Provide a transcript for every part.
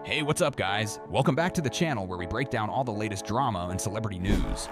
Hey, what's up guys? Welcome back to the channel where we break down all the latest drama and celebrity news.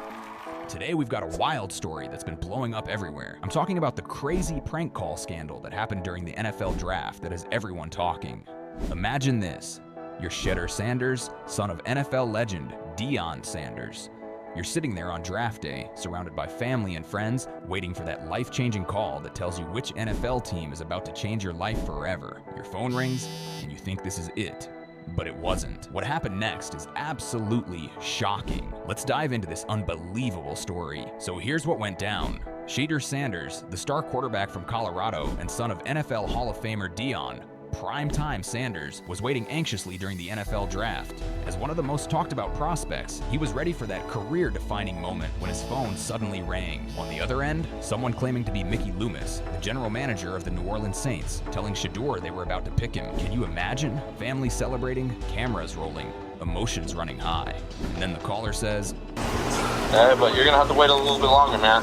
Today we've got a wild story that's been blowing up everywhere. I'm talking about the crazy prank call scandal that happened during the NFL draft that has everyone talking. Imagine this. You're Shedeur Sanders, son of NFL legend Deion Sanders. You're sitting there on draft day, surrounded by family and friends, waiting for that life-changing call that tells you which NFL team is about to change your life forever. Your phone rings, and you think this is it. But it wasn't. What happened next is absolutely shocking. Let's dive into this unbelievable story. So here's what went down. Shedeur Sanders, the star quarterback from Colorado and son of NFL Hall of Famer Deion, Primetime Sanders, was waiting anxiously during the NFL draft. As one of the most talked about prospects, he was ready for that career-defining moment when his phone suddenly rang. On the other end, someone claiming to be Mickey Loomis, the general manager of the New Orleans Saints, telling Shedeur they were about to pick him. Can you imagine? Family celebrating, cameras rolling, emotions running high. And then the caller says, "Hey, but you're gonna have to wait a little bit longer, man."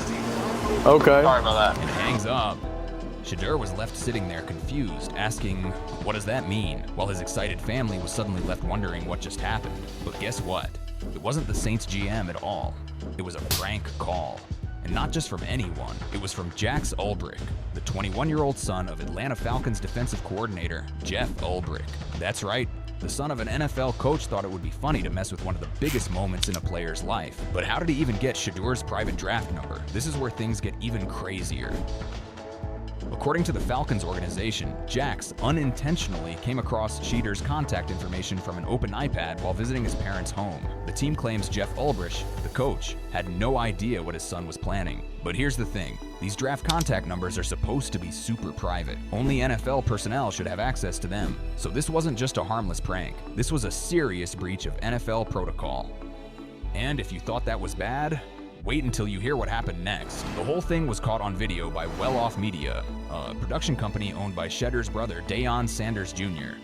Okay. Sorry about that. and hangs up. Shedeur was left sitting there confused, asking, what does that mean? While his excited family was suddenly left wondering what just happened. But guess what? It wasn't the Saints GM at all. It was a prank call. And not just from anyone, it was from Jax Ulbrich, the 21-year-old son of Atlanta Falcons defensive coordinator Jeff Ulbrich. That's right, the son of an NFL coach thought it would be funny to mess with one of the biggest moments in a player's life. But how did he even get Shedeur's private draft number? This is where things get even crazier. According to the Falcons organization, Jax unintentionally came across Shedeur's contact information from an open iPad while visiting his parents' home. The team claims Jeff Ulbrich, the coach, had no idea what his son was planning. But here's the thing, these draft contact numbers are supposed to be super private. Only NFL personnel should have access to them. So this wasn't just a harmless prank. This was a serious breach of NFL protocol. And if you thought that was bad, wait until you hear what happened next. The whole thing was caught on video by Well Off Media, a production company owned by Shedeur's brother Deion Sanders Jr.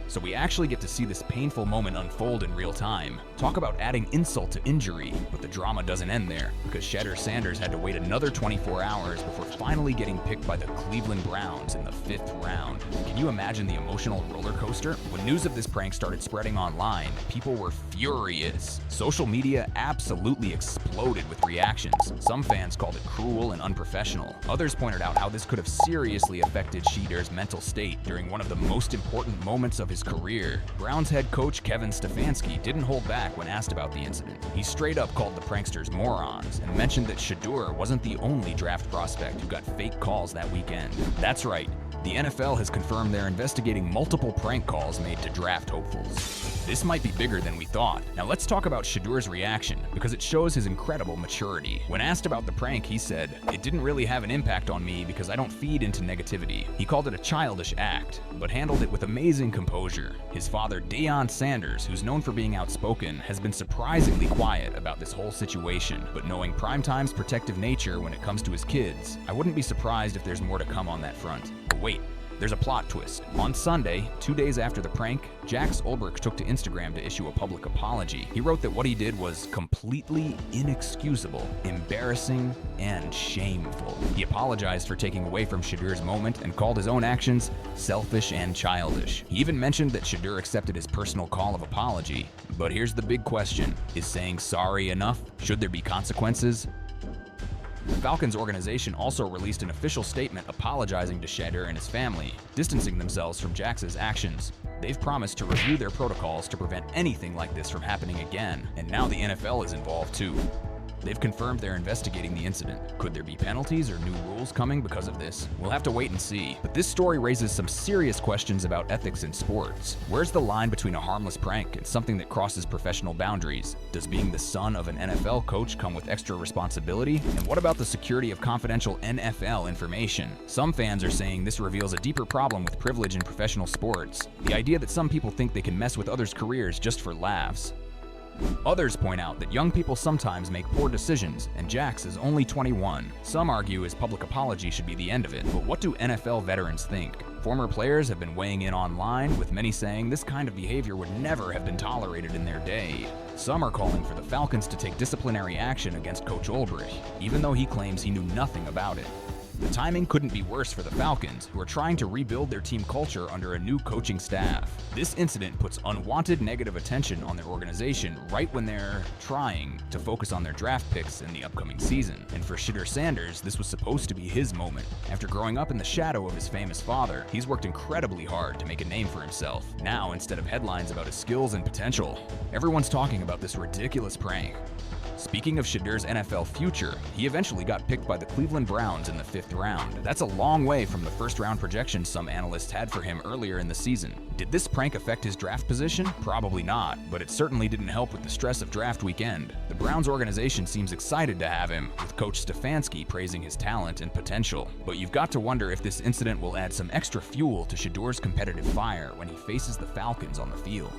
So we actually get to see this painful moment unfold in real time. Talk about adding insult to injury, but the drama doesn't end there, because Shedeur Sanders had to wait another 24 hours before finally getting picked by the Cleveland Browns in the 5th round. Can you imagine the emotional roller coaster? When news of this prank started spreading online, people were furious. Social media absolutely exploded with reactions. Some fans called it cruel and unprofessional. Others pointed out how this could have seriously affected Shedeur's mental state during one of the most important moments of his career. Browns head coach Kevin Stefanski didn't hold back when asked about the incident. He straight up called the pranksters morons and mentioned that Shedeur wasn't the only draft prospect who got fake calls that weekend. That's right, the NFL has confirmed they're investigating multiple prank calls made to draft hopefuls. This might be bigger than we thought. Now let's talk about Shedeur's reaction, because it shows his incredible maturity. When asked about the prank, he said, "It didn't really have an impact on me because I don't feed into negativity." He called it a childish act, but handled it with amazing composure. His father, Deion Sanders, who's known for being outspoken, has been surprisingly quiet about this whole situation. But knowing Primetime's protective nature when it comes to his kids, I wouldn't be surprised if there's more to come on that front. But wait. There's a plot twist. On Sunday, 2 days after the prank, Jax Ulbrich took to Instagram to issue a public apology. He wrote that what he did was completely inexcusable, embarrassing, and shameful. He apologized for taking away from Shedeur's moment and called his own actions selfish and childish. He even mentioned that Shedeur accepted his personal call of apology. But here's the big question. Is saying sorry enough? Should there be consequences? The Falcons organization also released an official statement apologizing to Shedeur and his family, distancing themselves from Jax's actions. They've promised to review their protocols to prevent anything like this from happening again, and now the NFL is involved too. They've confirmed they're investigating the incident. Could there be penalties or new rules coming because of this? We'll have to wait and see. But this story raises some serious questions about ethics in sports. Where's the line between a harmless prank and something that crosses professional boundaries? Does being the son of an NFL coach come with extra responsibility? And what about the security of confidential NFL information? Some fans are saying this reveals a deeper problem with privilege in professional sports. The idea that some people think they can mess with others' careers just for laughs. Others point out that young people sometimes make poor decisions, and Jax is only 21. Some argue his public apology should be the end of it, but what do NFL veterans think? Former players have been weighing in online, with many saying this kind of behavior would never have been tolerated in their day. Some are calling for the Falcons to take disciplinary action against Coach Ulbrich, even though he claims he knew nothing about it. The timing couldn't be worse for the Falcons, who are trying to rebuild their team culture under a new coaching staff. This incident puts unwanted negative attention on their organization right when they're trying to focus on their draft picks in the upcoming season. And for Shedeur Sanders, this was supposed to be his moment. After growing up in the shadow of his famous father, he's worked incredibly hard to make a name for himself. Now, instead of headlines about his skills and potential, everyone's talking about this ridiculous prank. Speaking of Shedeur's NFL future, he eventually got picked by the Cleveland Browns in the 5th round. That's a long way from the first-round projections some analysts had for him earlier in the season. Did this prank affect his draft position? Probably not, but it certainly didn't help with the stress of draft weekend. The Browns organization seems excited to have him, with Coach Stefanski praising his talent and potential. But you've got to wonder if this incident will add some extra fuel to Shedeur's competitive fire when he faces the Falcons on the field.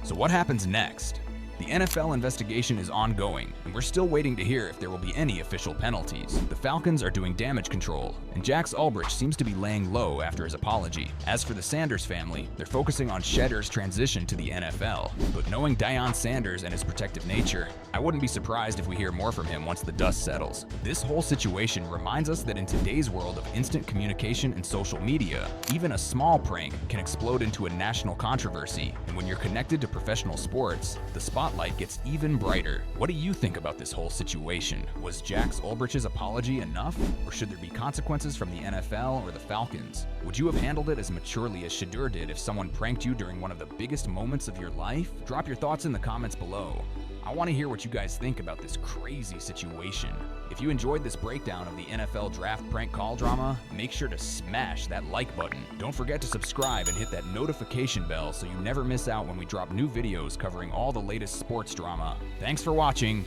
So what happens next? The NFL investigation is ongoing, and we're still waiting to hear if there will be any official penalties. The Falcons are doing damage control, and Jax Ulbrich seems to be laying low after his apology. As for the Sanders family, they're focusing on Shedeur's transition to the NFL. But knowing Deion Sanders and his protective nature, I wouldn't be surprised if we hear more from him once the dust settles. This whole situation reminds us that in today's world of instant communication and social media, even a small prank can explode into a national controversy. And when you're connected to professional sports, the spotlight gets even brighter. What do you think about this whole situation? Was Jax Ulbrich's apology enough? Or should there be consequences from the NFL or the Falcons? Would you have handled it as maturely as Shedeur did if someone pranked you during one of the biggest moments of your life? Drop your thoughts in the comments below. I want to hear what you guys think about this crazy situation. If you enjoyed this breakdown of the NFL draft prank call drama, make sure to smash that like button. Don't forget to subscribe and hit that notification bell so you never miss out when we drop new videos covering all the latest sports drama. Thanks for watching.